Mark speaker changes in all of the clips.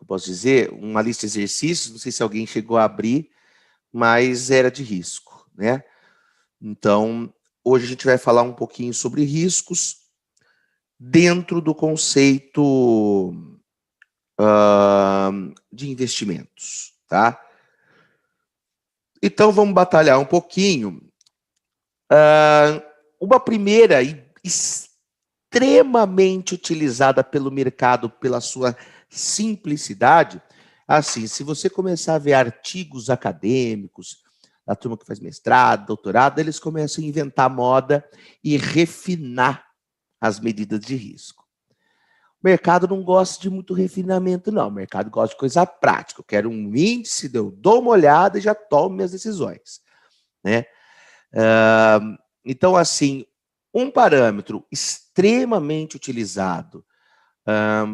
Speaker 1: posso dizer, uma lista de exercícios, não sei se alguém chegou a abrir, mas era de risco, né? Então, hoje a gente vai falar um pouquinho sobre riscos dentro do conceito de investimentos, tá? Então, vamos batalhar um pouquinho. Uma primeira e extremamente utilizada pelo mercado pela sua simplicidade, assim, se você começar a ver artigos acadêmicos, da turma que faz mestrado, doutorado, eles começam a inventar moda e refinar as medidas de risco. O mercado não gosta de muito refinamento, não. O mercado gosta de coisa prática. Eu quero um índice, eu dou uma olhada e já tomo minhas decisões, né? Então, assim, um parâmetro extremamente utilizado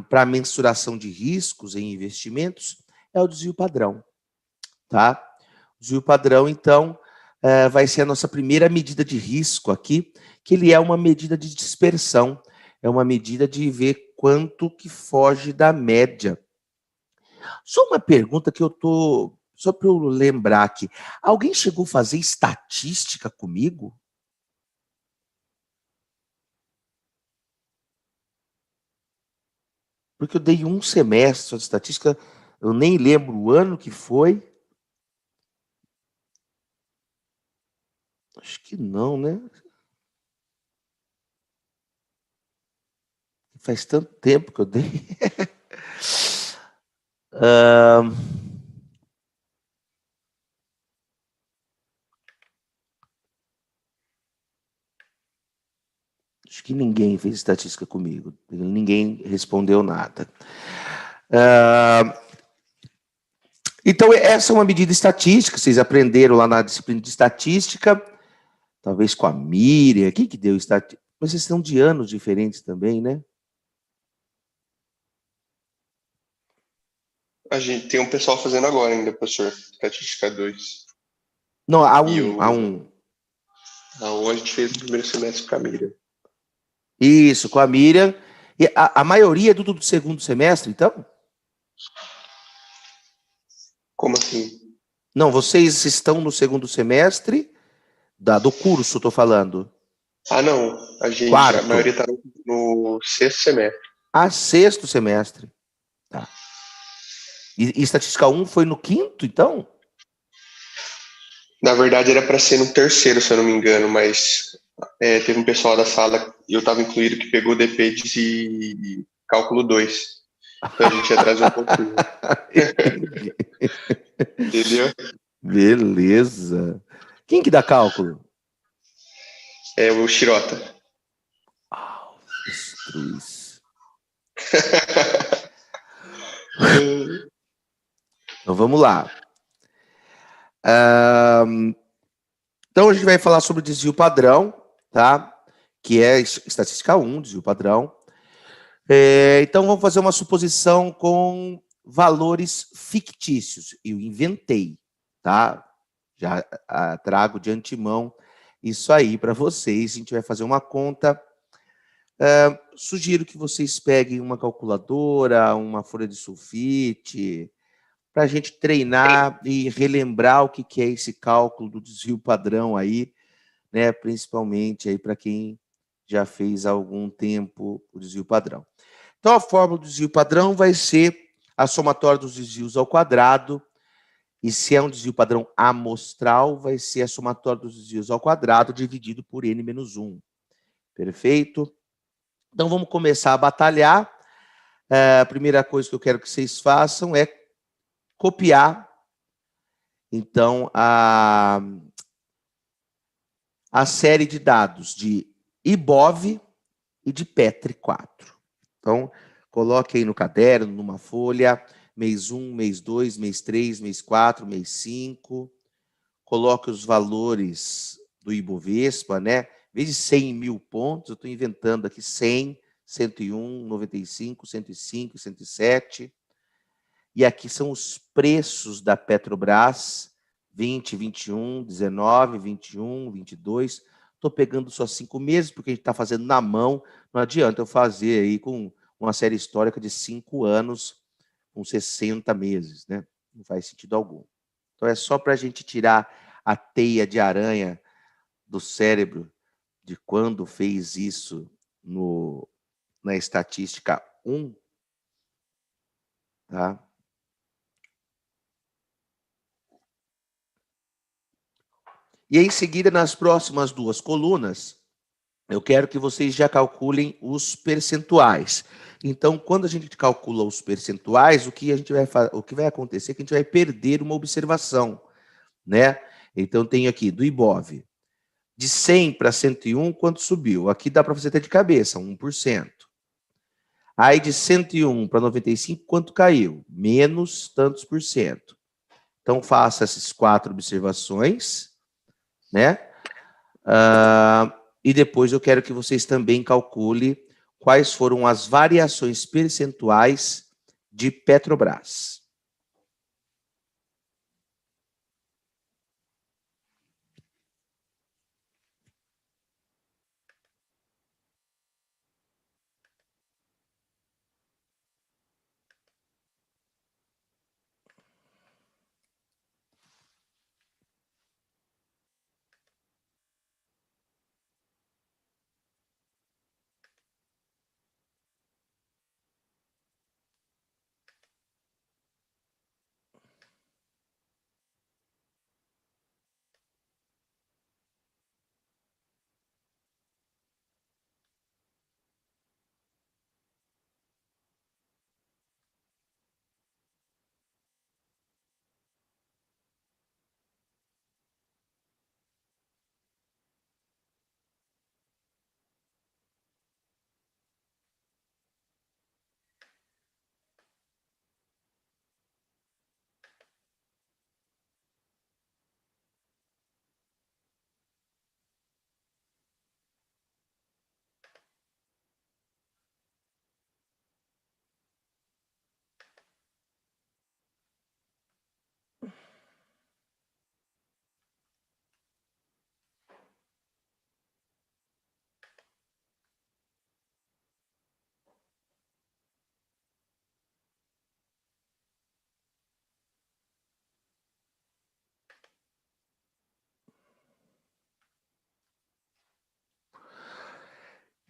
Speaker 1: para mensuração de riscos em investimentos é o desvio padrão, tá? O desvio padrão, então, vai ser a nossa primeira medida de risco aqui, que ele é uma medida de dispersão, é uma medida de ver quanto que foge da média. Só uma pergunta que eu tô, só para eu lembrar aqui, alguém chegou a fazer estatística comigo? Porque eu dei um semestre só de estatística, eu nem lembro o ano que foi. Acho que não, né? Faz tanto tempo que eu dei. Acho que ninguém fez estatística comigo. Ninguém respondeu nada. Então, essa é uma medida estatística. Vocês aprenderam lá na disciplina de estatística. Talvez com a Miriam. Quem que deu estatística? Mas vocês são de anos diferentes também, né?
Speaker 2: A gente tem um pessoal fazendo agora ainda, professor. Estatística 2.
Speaker 1: Não, A1.
Speaker 2: A1 a gente fez no primeiro semestre com a Miriam.
Speaker 1: Isso, com a Miriam. E a maioria é do segundo semestre, então?
Speaker 2: Como assim?
Speaker 1: Não, vocês estão no segundo semestre do curso, estou falando.
Speaker 2: Ah, não. A maioria está no sexto semestre.
Speaker 1: Sexto semestre. Tá. E estatística 1 foi no quinto, então?
Speaker 2: Na verdade, era para ser no terceiro, se eu não me engano, mas teve um pessoal da sala, e eu estava incluído, que pegou DP de cálculo 2. Então a gente atrasou um pouquinho.
Speaker 1: Entendi.
Speaker 2: Entendeu?
Speaker 1: Beleza. Quem que dá cálculo?
Speaker 2: É o Shirota.
Speaker 1: Destruz. Então vamos lá. Então a gente vai falar sobre desvio padrão, tá? Que é estatística 1, desvio padrão. Então vamos fazer uma suposição com valores fictícios. Eu inventei, tá? Já trago de antemão isso aí para vocês. A gente vai fazer uma conta. Sugiro que vocês peguem uma calculadora, uma folha de sulfite, para a gente treinar e relembrar o que é esse cálculo do desvio padrão aí, né? Principalmente aí para quem já fez há algum tempo o desvio padrão. Então, a fórmula do desvio padrão vai ser a somatória dos desvios ao quadrado, e se é um desvio padrão amostral, vai ser a somatória dos desvios ao quadrado dividido por n-1. Perfeito? Então, vamos começar a batalhar. A primeira coisa que eu quero que vocês façam é copiar, então, a série de dados de IBOV e de Petri 4. Então, coloque aí no caderno, numa folha, mês 1, mês 2, mês 3, mês 4, mês 5. Coloque os valores do Ibovespa, né? Em vez de 100 mil pontos, eu estou inventando aqui 100, 101, 95, 105, 107. E aqui são os preços da Petrobras, 20, 21, 19, 21, 22. Estou pegando só 5 meses, porque a gente está fazendo na mão. Não adianta eu fazer aí com uma série histórica de 5 anos, com 60 meses, né? Não faz sentido algum. Então, é só para a gente tirar a teia de aranha do cérebro de quando fez isso na estatística 1, tá? E em seguida, nas próximas 2 colunas, eu quero que vocês já calculem os percentuais. Então, quando a gente calcula os percentuais, o que vai acontecer é que a gente vai perder uma observação, né? Então, tenho aqui do Ibov, de 100 para 101, quanto subiu? Aqui dá para você ter de cabeça, 1%. Aí, de 101 para 95, quanto caiu? Menos tantos por cento. Então, faça essas 4 observações, né? E depois eu quero que vocês também calculem quais foram as variações percentuais de Petrobras.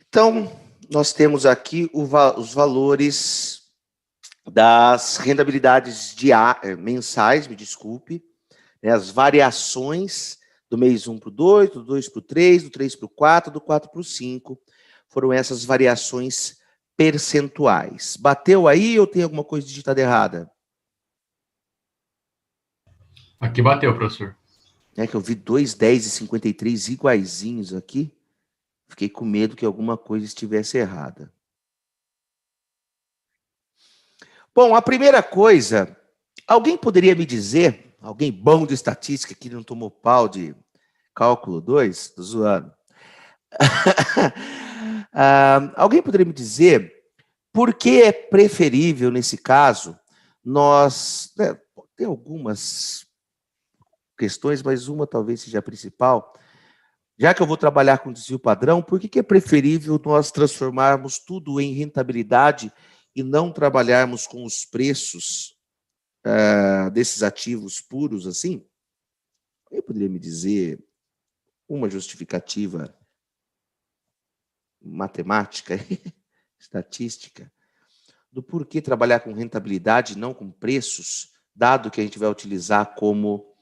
Speaker 1: Então, nós temos aqui os valores das rentabilidades mensais, me desculpe, né, as variações do mês 1 para o 2, do 2 para o 3, do 3 para o 4, do 4 para o 5, foram essas variações percentuais. Bateu aí ou tem alguma coisa digitada errada?
Speaker 3: Aqui bateu, professor.
Speaker 1: É que eu vi 2, 10 e 53 iguaizinhos aqui. Fiquei com medo que alguma coisa estivesse errada. Bom, a primeira coisa, alguém poderia me dizer, alguém bom de estatística que não tomou pau de cálculo 2, tô zoando. Alguém poderia me dizer por que é preferível, nesse caso, nós... Né, tem algumas questões, mas uma talvez seja a principal. Já que eu vou trabalhar com desvio padrão, por que é preferível nós transformarmos tudo em rentabilidade e não trabalharmos com os preços desses ativos puros assim? Eu poderia me dizer uma justificativa matemática, estatística, do porquê trabalhar com rentabilidade e não com preços, dado que a gente vai utilizar como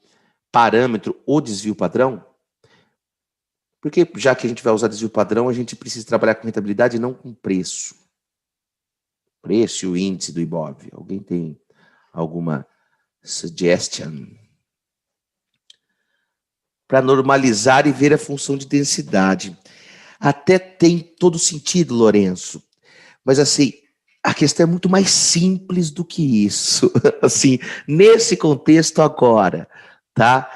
Speaker 1: parâmetro o desvio padrão? Porque, já que a gente vai usar desvio padrão, a gente precisa trabalhar com rentabilidade e não com preço. Preço e o índice do Ibov. Alguém tem alguma suggestion? Para normalizar e ver a função de densidade. Até tem todo sentido, Lourenço. Mas, assim, a questão é muito mais simples do que isso. Assim, nesse contexto agora, tá?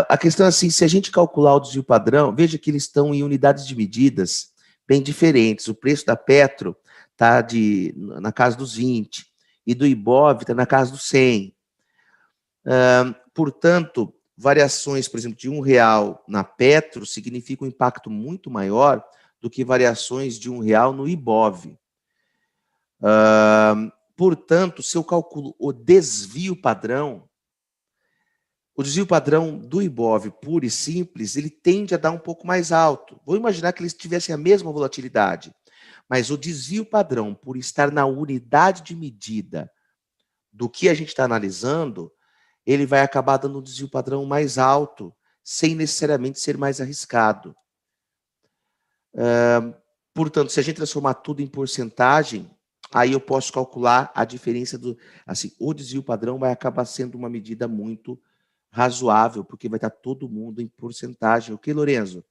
Speaker 1: A questão é assim, se a gente calcular o desvio padrão, veja que eles estão em unidades de medidas bem diferentes. O preço da Petro está na casa dos 20 e do Ibov está na casa dos 100. Portanto, variações, por exemplo, de R$1 na Petro significa um impacto muito maior do que variações de R$1 no Ibov. Portanto, se eu calculo o desvio padrão do Ibov puro e simples, ele tende a dar um pouco mais alto. Vou imaginar que eles tivessem a mesma volatilidade, mas o desvio padrão, por estar na unidade de medida do que a gente está analisando, ele vai acabar dando um desvio padrão mais alto, sem necessariamente ser mais arriscado. Portanto, se a gente transformar tudo em porcentagem, aí eu posso calcular a diferença do... Assim, o desvio padrão vai acabar sendo uma medida muito razoável, porque vai estar todo mundo em porcentagem. Ok, Lorenzo?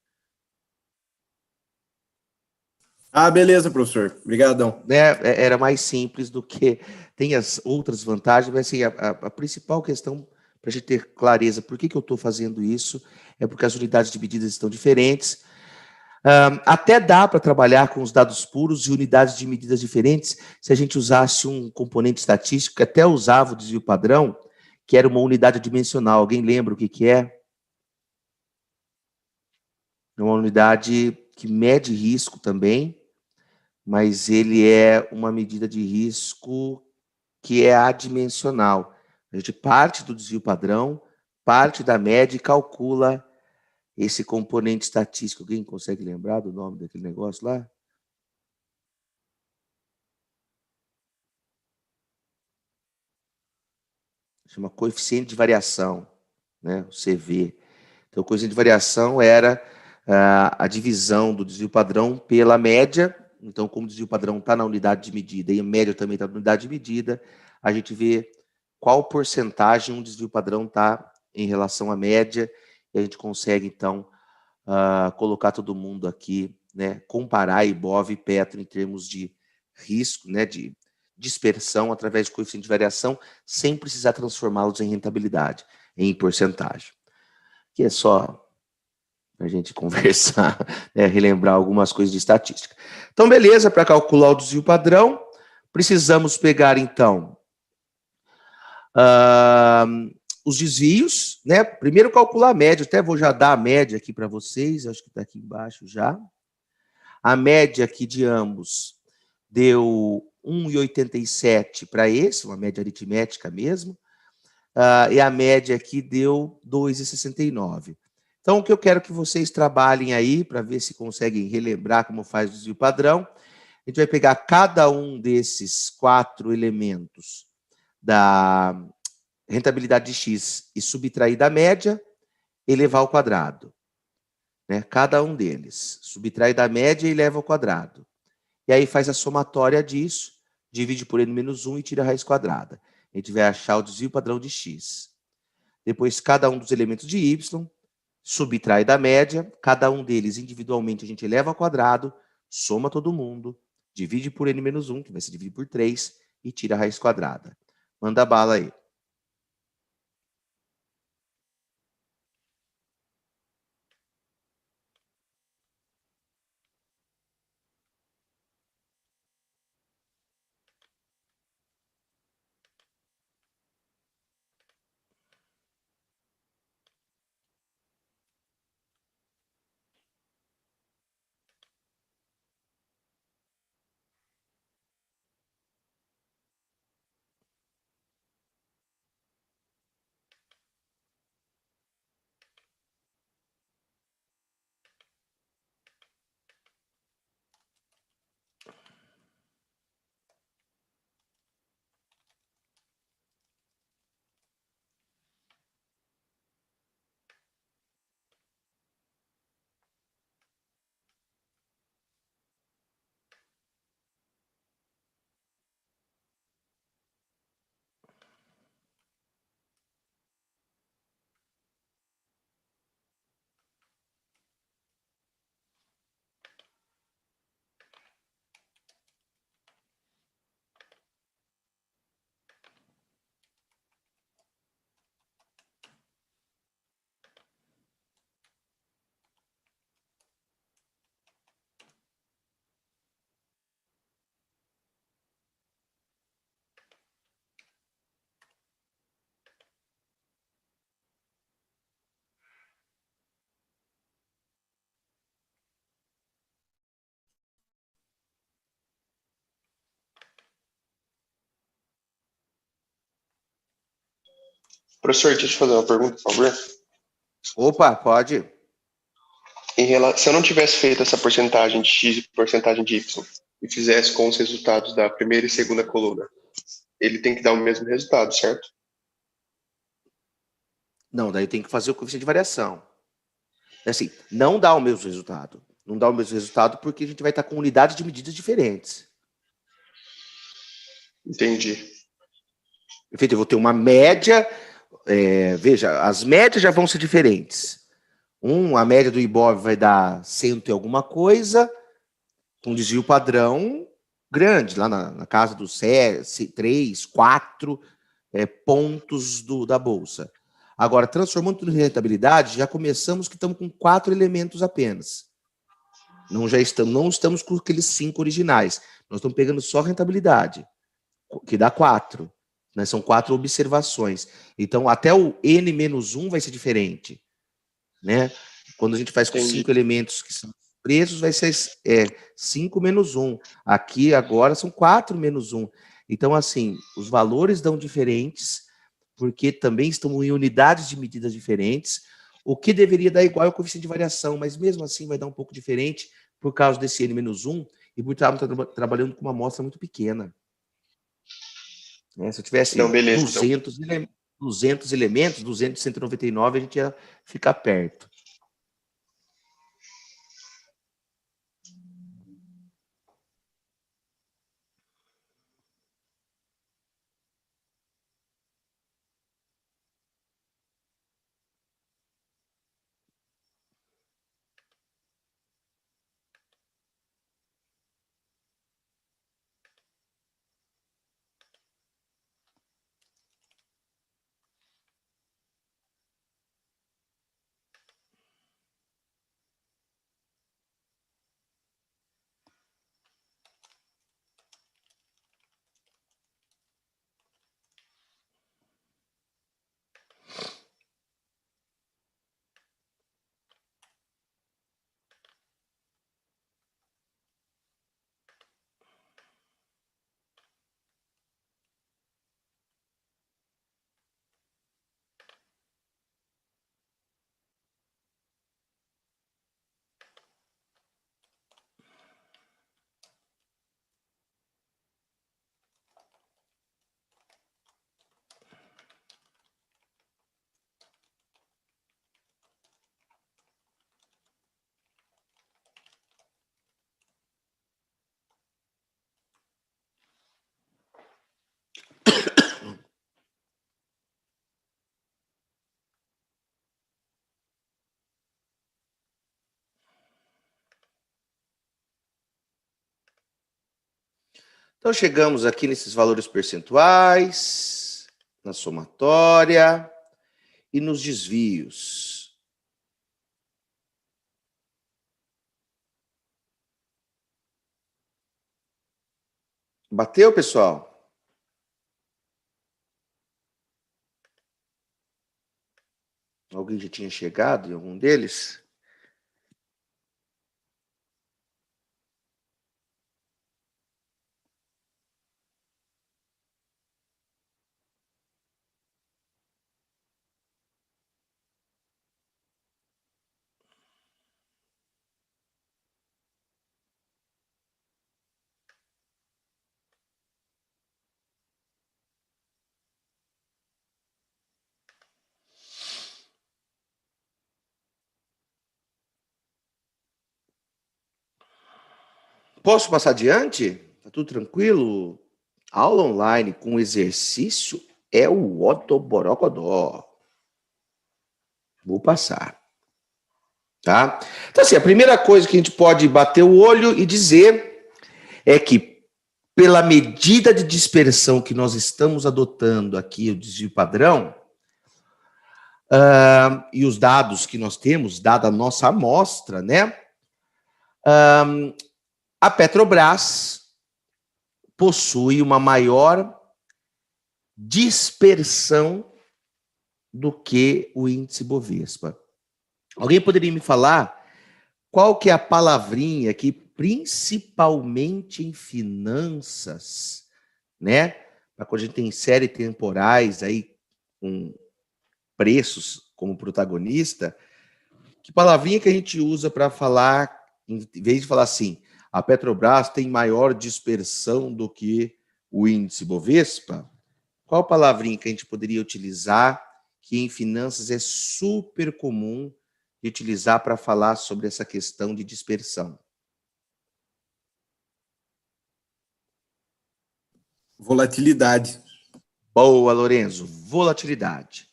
Speaker 4: Ah, beleza, professor. Obrigadão.
Speaker 1: Né? Era mais simples do que... Tem as outras vantagens, mas assim, a principal questão, para a gente ter clareza por que eu estou fazendo isso, é porque as unidades de medidas estão diferentes. Até dá para trabalhar com os dados puros e unidades de medidas diferentes se a gente usasse um componente estatístico que até usava o desvio padrão, que era uma unidade dimensional. Alguém lembra o que é? É uma unidade que mede risco também, mas ele é uma medida de risco que é adimensional. A gente parte do desvio padrão, parte da média e calcula esse componente estatístico. Alguém consegue lembrar do nome daquele negócio lá? Chama coeficiente de variação, né? O CV. Então, o coeficiente de variação era a divisão do desvio padrão pela média. Então, como o desvio padrão está na unidade de medida e a média também está na unidade de medida, a gente vê qual porcentagem um desvio padrão está em relação à média, e a gente consegue, então, colocar todo mundo aqui, né? Comparar Ibov e Petro em termos de risco, né? De dispersão através de coeficiente de variação, sem precisar transformá-los em rentabilidade, em porcentagem. Que é só para a gente conversar, né, relembrar algumas coisas de estatística. Então, beleza, para calcular o desvio padrão, precisamos pegar, então, os desvios, né? Primeiro calcular a média, até vou já dar a média aqui para vocês, acho que está aqui embaixo já. A média aqui de ambos deu 1,87 para esse, uma média aritmética mesmo, e a média aqui deu 2,69. Então, o que eu quero que vocês trabalhem aí, para ver se conseguem relembrar como faz o desvio padrão, a gente vai pegar cada um desses 4 elementos da rentabilidade de X e subtrair da média, elevar ao quadrado. Né? Cada um deles. Subtrai da média e eleva ao quadrado. E aí faz a somatória disso, divide por n-1 e tira a raiz quadrada. A gente vai achar o desvio padrão de X. Depois, cada um dos elementos de Y, subtrai da média, cada um deles individualmente a gente eleva ao quadrado, soma todo mundo, divide por n-1, que vai se dividir por 3, e tira a raiz quadrada. Manda bala aí.
Speaker 2: Professor, deixa eu fazer uma pergunta, por favor.
Speaker 1: Opa, pode.
Speaker 2: Se eu não tivesse feito essa porcentagem de X e porcentagem de Y e fizesse com os resultados da primeira e segunda coluna, ele tem que dar o mesmo resultado, certo?
Speaker 1: Não, daí tem que fazer o coeficiente de variação. Assim, não dá o mesmo resultado. Não dá o mesmo resultado porque a gente vai estar com unidades de medidas diferentes.
Speaker 2: Entendi.
Speaker 1: Perfeito, eu vou ter uma média. Veja, as médias já vão ser diferentes. A média do Ibov vai dar 100 e alguma coisa, com desvio padrão grande, lá na casa dos 3, 4 pontos da Bolsa. Agora, transformando tudo em rentabilidade, já começamos que estamos com 4 elementos apenas. Não estamos com aqueles 5 originais. Nós estamos pegando só rentabilidade, que dá 4. Né? São 4 observações. Então, até o N-1 vai ser diferente. Né? Quando a gente faz com 5 elementos que são preços, vai ser 5 menos 1. Aqui, agora, são 4 menos 1. Então, assim, os valores dão diferentes, porque também estão em unidades de medidas diferentes, o que deveria dar igual ao coeficiente de variação, mas mesmo assim vai dar um pouco diferente por causa desse N-1 e por estar trabalhando com uma amostra muito pequena. Se eu tivesse 200 elementos, 200, 199, a gente ia ficar perto. Então, chegamos aqui nesses valores percentuais, na somatória e nos desvios. Bateu, pessoal? Alguém já tinha chegado em algum deles? Posso passar adiante? Tá tudo tranquilo? Aula online com exercício é o Otoborogodó. Vou passar. Tá? Então, assim, a primeira coisa que a gente pode bater o olho e dizer é que, pela medida de dispersão que nós estamos adotando aqui, o desvio padrão, e os dados que nós temos, dada a nossa amostra, né? A Petrobras possui uma maior dispersão do que o índice Bovespa. Alguém poderia me falar qual que é a palavrinha que, principalmente em finanças, né? Quando a gente tem séries temporais aí com preços como protagonista, que palavrinha que a gente usa para falar, em vez de falar assim, a Petrobras tem maior dispersão do que o índice Bovespa? Qual palavrinha que a gente poderia utilizar que em finanças é super comum de utilizar para falar sobre essa questão de dispersão?
Speaker 4: Volatilidade.
Speaker 1: Boa, Lorenzo, volatilidade,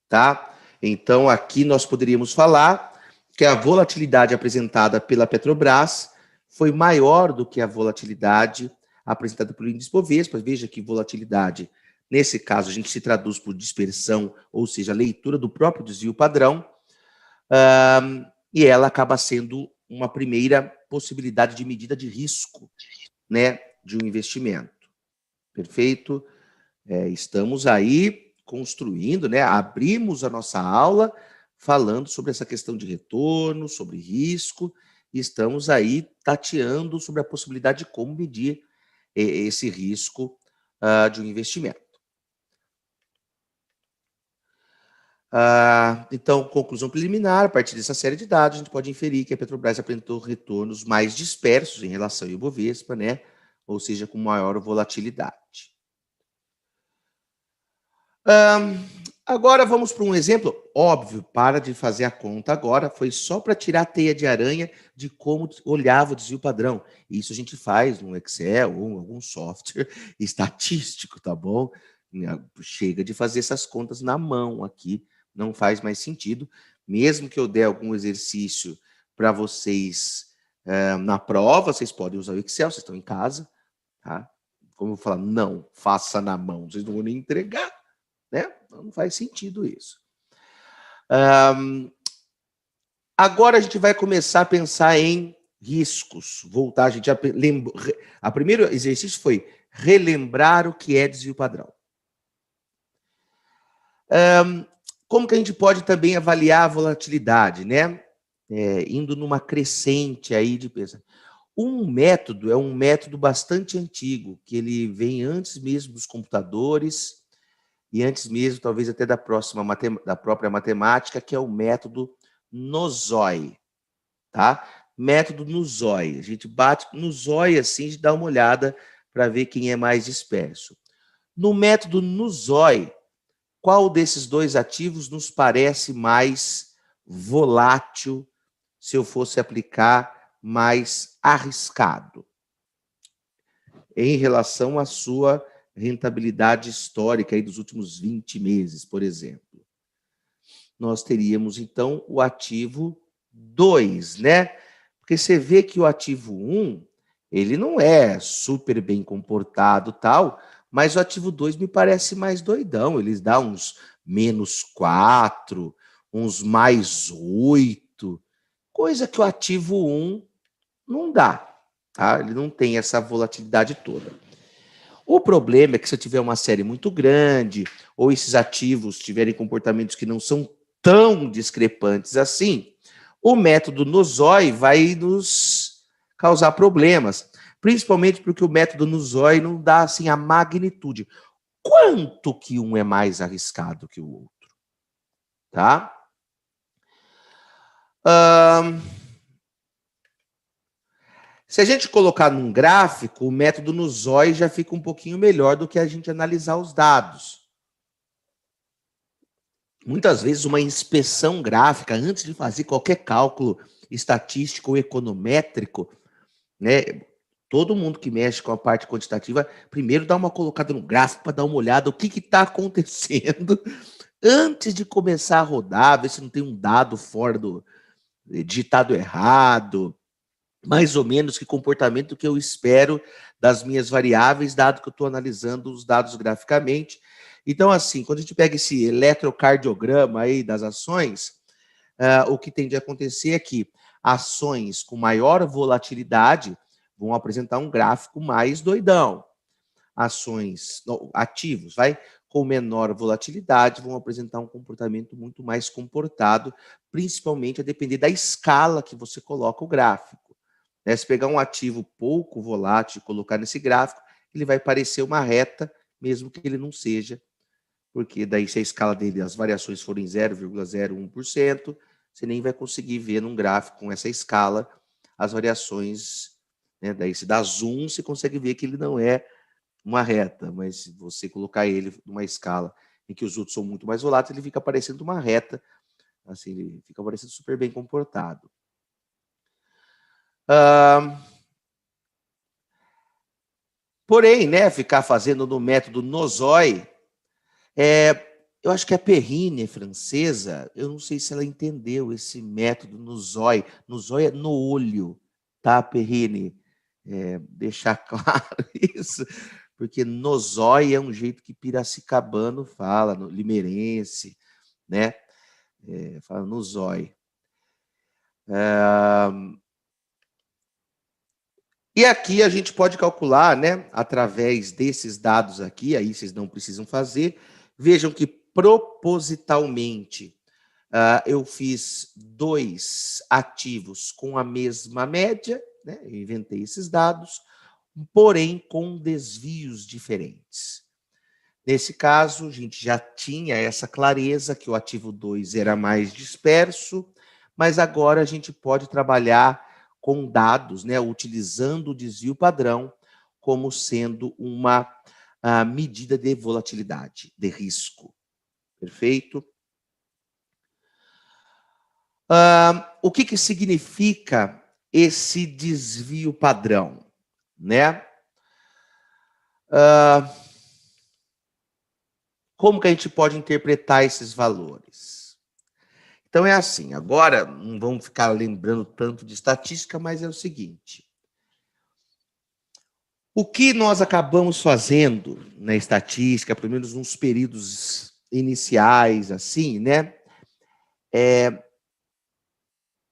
Speaker 1: tá? Então, aqui nós poderíamos falar que a volatilidade apresentada pela Petrobras foi maior do que a volatilidade apresentada pelo índice Bovespa. Veja que volatilidade, nesse caso, a gente se traduz por dispersão, ou seja, a leitura do próprio desvio padrão, e ela acaba sendo uma primeira possibilidade de medida de risco, né, de um investimento. Perfeito? Estamos aí construindo, né? Abrimos a nossa aula falando sobre essa questão de retorno, sobre risco, e estamos aí tateando sobre a possibilidade de como medir esse risco de um investimento. Então, conclusão preliminar, a partir dessa série de dados, a gente pode inferir que a Petrobras apresentou retornos mais dispersos em relação ao Ibovespa, né? Ou seja, com maior volatilidade. Agora vamos para um exemplo óbvio, para de fazer a conta agora, foi só para tirar a teia de aranha de como olhava o desvio padrão. Isso a gente faz no Excel ou em algum software estatístico, tá bom? Chega de fazer essas contas na mão aqui, não faz mais sentido. Mesmo que eu der algum exercício para vocês na prova, vocês podem usar o Excel, vocês estão em casa, tá? Como eu vou falar, não, faça na mão, vocês não vão nem entregar. Né? Não faz sentido isso. Agora a gente vai começar a pensar em riscos. Voltar, a primeiro exercício foi relembrar o que é desvio padrão. Como que a gente pode também avaliar a volatilidade, né? Indo numa crescente aí de peso. Um método é um método bastante antigo, que ele vem antes mesmo dos computadores e antes mesmo, talvez até da própria matemática, que é o método no-zói, tá? Método no-zói. A gente bate no zói assim, a gente dá uma olhada para ver quem é mais disperso. No método no-zói, qual desses dois ativos nos parece mais volátil se eu fosse aplicar mais arriscado em relação à sua rentabilidade histórica aí dos últimos 20 meses, por exemplo? Nós teríamos, então, o ativo 2, né? Porque você vê que o ativo 1, ele não é super bem comportado tal, mas o ativo 2 me parece mais doidão. Eles dá uns -4, uns +8, coisa que o ativo 1 não dá, tá? Ele não tem essa volatilidade toda. O problema é que se eu tiver uma série muito grande, ou esses ativos tiverem comportamentos que não são tão discrepantes assim, o método no-zói vai nos causar problemas, principalmente porque o método no-zói não dá assim a magnitude. Quanto que um é mais arriscado que o outro? Tá? Se a gente colocar num gráfico, o método no-zói já fica um pouquinho melhor do que a gente analisar os dados. Muitas vezes uma inspeção gráfica, antes de fazer qualquer cálculo estatístico ou econométrico, né, todo mundo que mexe com a parte quantitativa, primeiro dá uma colocada no gráfico para dar uma olhada, o que está acontecendo, antes de começar a rodar, ver se não tem um dado fora do digitado errado, mais ou menos que comportamento que eu espero das minhas variáveis, dado que eu estou analisando os dados graficamente. Então, assim, quando a gente pega esse eletrocardiograma aí das ações, o que tende a acontecer é que ações com maior volatilidade vão apresentar um gráfico mais doidão. Ativos, com menor volatilidade, vão apresentar um comportamento muito mais comportado, principalmente a depender da escala que você coloca o gráfico. Se pegar um ativo pouco volátil e colocar nesse gráfico, ele vai parecer uma reta, mesmo que ele não seja porque daí se a escala dele, as variações forem 0,01%, você nem vai conseguir ver num gráfico com essa escala as variações, né? Daí se dá zoom, você consegue ver que ele não é uma reta, mas se você colocar ele numa escala em que os outros são muito mais voláteis, ele fica parecendo uma reta, assim, ele fica parecendo super bem comportado. Porém, né, ficar fazendo no método Nozoi, eu acho que a Perrine francesa, eu não sei se ela entendeu esse método Nozoi. Nozoi é no olho, tá, Perrine? Deixar claro isso, porque Nozoi é um jeito que piracicabano fala, no limeirense, né? Fala Nozoi. E aqui a gente pode calcular, né, através desses dados aqui, aí vocês não precisam fazer. Vejam que propositalmente eu fiz 2 ativos com a mesma média, né, eu inventei esses dados, porém com desvios diferentes. Nesse caso, a gente já tinha essa clareza que o ativo 2 era mais disperso, mas agora a gente pode trabalhar com dados, né, utilizando o desvio padrão como sendo uma medida de volatilidade, de risco. Perfeito? O que significa esse desvio padrão, né? Como que a gente pode interpretar esses valores? Então é assim, agora não vamos ficar lembrando tanto de estatística, mas é o seguinte. O que nós acabamos fazendo na estatística, pelo menos nos períodos iniciais, assim, né?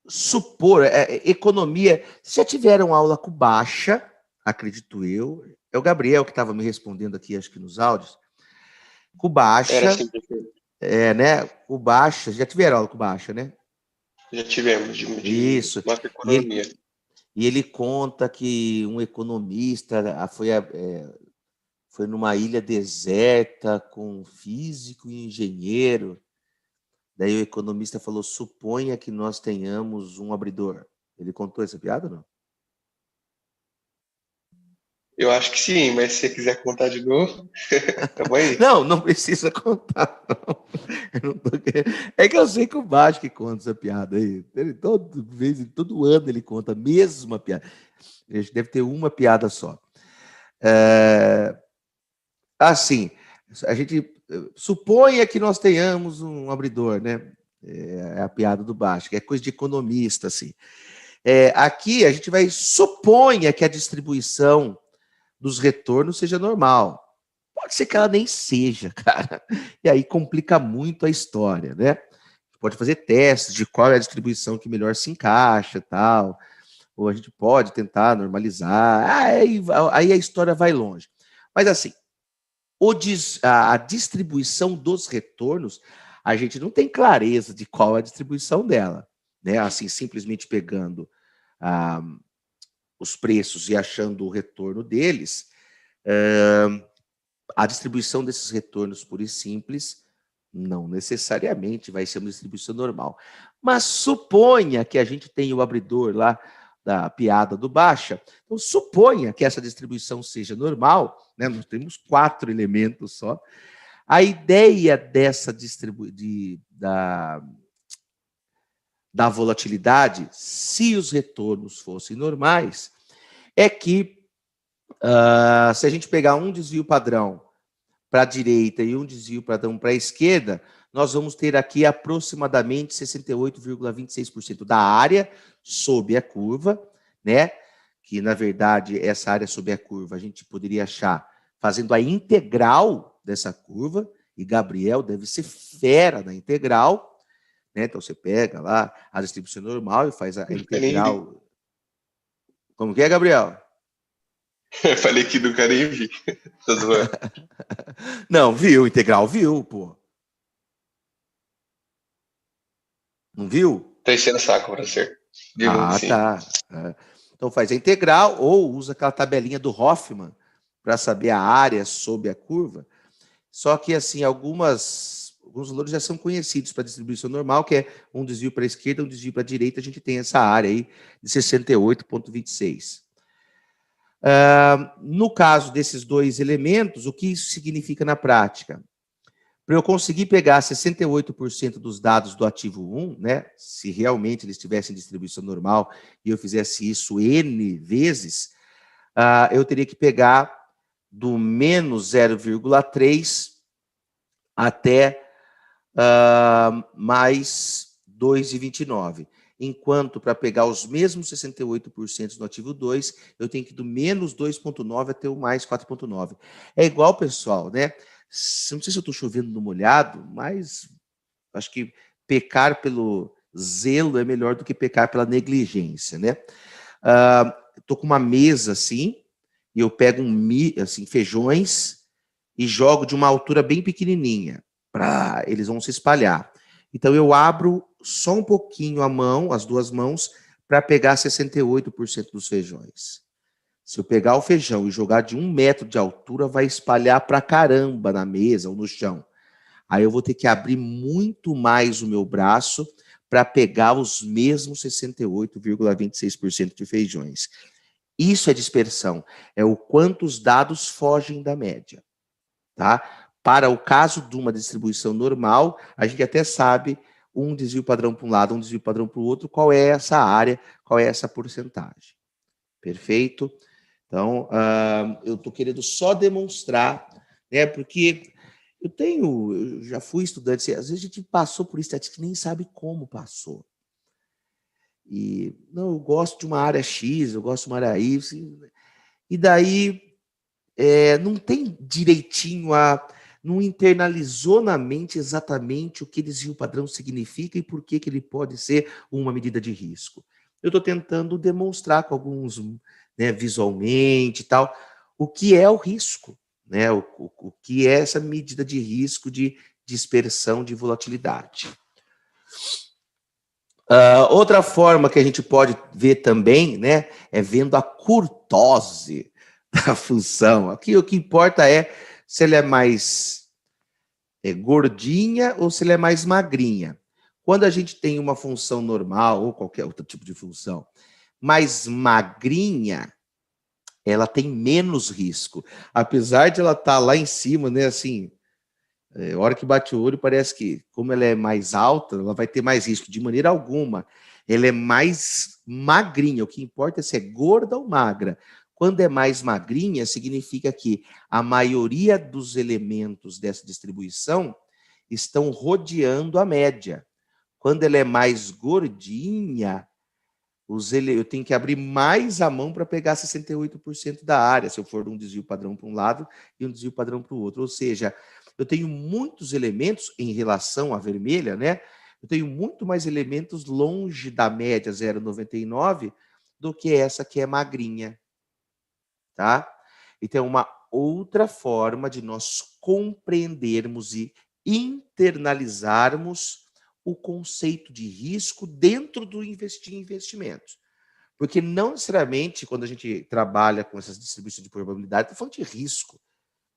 Speaker 1: Supor, economia. Já tiveram aula com Baixa, acredito eu. É o Gabriel que estava me respondendo aqui, acho que nos áudios. Com Baixa.
Speaker 2: Era assim,
Speaker 1: né? Com Baixa, já tiveram aula com Baixa, né?
Speaker 2: já tivemos,
Speaker 1: Isso.
Speaker 2: macroeconomia.
Speaker 1: E ele conta que um economista foi numa ilha deserta com um físico e engenheiro. Daí o economista falou: suponha que nós tenhamos um abridor. Ele contou essa piada ou não?
Speaker 2: Eu acho que sim, mas se você quiser contar de novo, tamo aí.
Speaker 1: Não precisa contar, não. É que eu sei que o Baixo que conta essa piada aí. Todo ano ele conta a mesma piada. A gente deve ter uma piada só. Assim, a gente suponha que nós tenhamos um abridor, né? É a piada do Baixo, que é coisa de economista, assim. Aqui a gente vai suponha que a distribuição dos retornos seja normal. Pode ser que ela nem seja, cara. E aí complica muito a história, né? Pode fazer testes de qual é a distribuição que melhor se encaixa, tal. Ou a gente pode tentar normalizar. Aí a história vai longe. Mas assim, a distribuição dos retornos, a gente não tem clareza de qual é a distribuição dela, né? Assim, simplesmente pegando os preços e achando o retorno deles, a distribuição desses retornos pura e simples não necessariamente vai ser uma distribuição normal. Mas suponha que a gente tenha o abridor lá da piada do Baixa, então suponha que essa distribuição seja normal, né? Nós temos 4 elementos só. A ideia dessa da volatilidade, se os retornos fossem normais, é que se a gente pegar um desvio padrão para a direita e um desvio padrão para a esquerda, nós vamos ter aqui aproximadamente 68,26% da área sob a curva, né? Que, na verdade, essa área sob a curva a gente poderia achar fazendo a integral dessa curva, e Gabriel deve ser fera na integral, né? Então, você pega lá a distribuição normal e faz a integral. Como que é, Gabriel?
Speaker 2: Eu falei que nunca nem vi. Tô zoando.
Speaker 1: Não, viu, integral viu, pô. Não viu?
Speaker 2: Tá enchendo o saco, professor. Sim.
Speaker 1: Tá. Então faz a integral ou usa aquela tabelinha do Hoffman para saber a área sob a curva. Só que, assim, alguns valores já são conhecidos para distribuição normal, que é um desvio para a esquerda, um desvio para a direita, a gente tem essa área aí de 68,26. No caso desses dois elementos, o que isso significa na prática? Para eu conseguir pegar 68% dos dados do ativo 1, né, se realmente eles tivessem distribuição normal e eu fizesse isso N vezes, eu teria que pegar do menos 0,3 até mais 2,29. Enquanto, para pegar os mesmos 68% no ativo 2, eu tenho que ir do menos 2,9 até o mais 4,9. É igual, pessoal, né? Não sei se eu estou chovendo no molhado, mas acho que pecar pelo zelo é melhor do que pecar pela negligência, né? Estou com uma mesa assim, e eu pego assim, feijões e jogo de uma altura bem pequenininha, eles vão se espalhar. Então, eu abro só um pouquinho a mão, as duas mãos, para pegar 68% dos feijões. Se eu pegar o feijão e jogar de 1 metro de altura, vai espalhar para caramba na mesa ou no chão. Aí eu vou ter que abrir muito mais o meu braço para pegar os mesmos 68,26% de feijões. Isso é dispersão, é o quanto os dados fogem da média. Tá? Para o caso de uma distribuição normal, a gente até sabe um desvio padrão para um lado, um desvio padrão para o outro, qual é essa área, qual é essa porcentagem. Perfeito? Então, eu estou querendo só demonstrar, né, porque eu já fui estudante, às vezes a gente passou por estatística e nem sabe como passou. E, não, eu gosto de uma área X, eu gosto de uma área Y, e daí não tem direitinho não internalizou na mente exatamente o que desvio padrão significa e por que ele pode ser uma medida de risco. Eu estou tentando demonstrar com alguns, né, visualmente e tal, o que é o risco, né, o que é essa medida de risco de dispersão de volatilidade. Outra forma que a gente pode ver também, né, é vendo a curtose da função. Aqui o que importa é se ela é mais gordinha ou se ela é mais magrinha. Quando a gente tem uma função normal ou qualquer outro tipo de função mais magrinha, ela tem menos risco. Apesar de ela estar lá em cima, né, assim, a hora que bate o olho parece que, como ela é mais alta, ela vai ter mais risco. De maneira alguma, ela é mais magrinha. O que importa é se é gorda ou magra. Quando é mais magrinha, significa que a maioria dos elementos dessa distribuição estão rodeando a média. Quando ela é mais gordinha, eu tenho que abrir mais a mão para pegar 68% da área, se eu for um desvio padrão para um lado e um desvio padrão para o outro. Ou seja, eu tenho muitos elementos em relação à vermelha, né? Eu tenho muito mais elementos longe da média 0,99 do que essa que é magrinha. Tá? Então, é uma outra forma de nós compreendermos e internalizarmos o conceito de risco dentro do investir em investimentos. Porque não necessariamente, quando a gente trabalha com essas distribuições de probabilidade, estou falando de risco.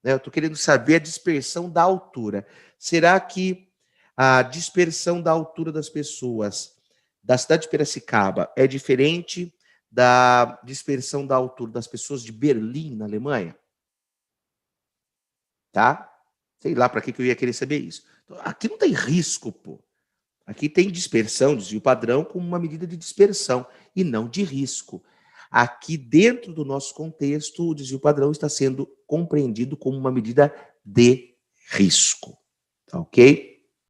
Speaker 1: Né? Eu estou querendo saber a dispersão da altura. Será que a dispersão da altura das pessoas da cidade de Piracicaba é diferente da dispersão da altura das pessoas de Berlim, na Alemanha? Tá? Sei lá para que eu ia querer saber isso. Então, aqui não tem risco, pô. Aqui tem dispersão, desvio padrão, como uma medida de dispersão e não de risco. Aqui, dentro do nosso contexto, o desvio padrão está sendo compreendido como uma medida de risco. Tá ok?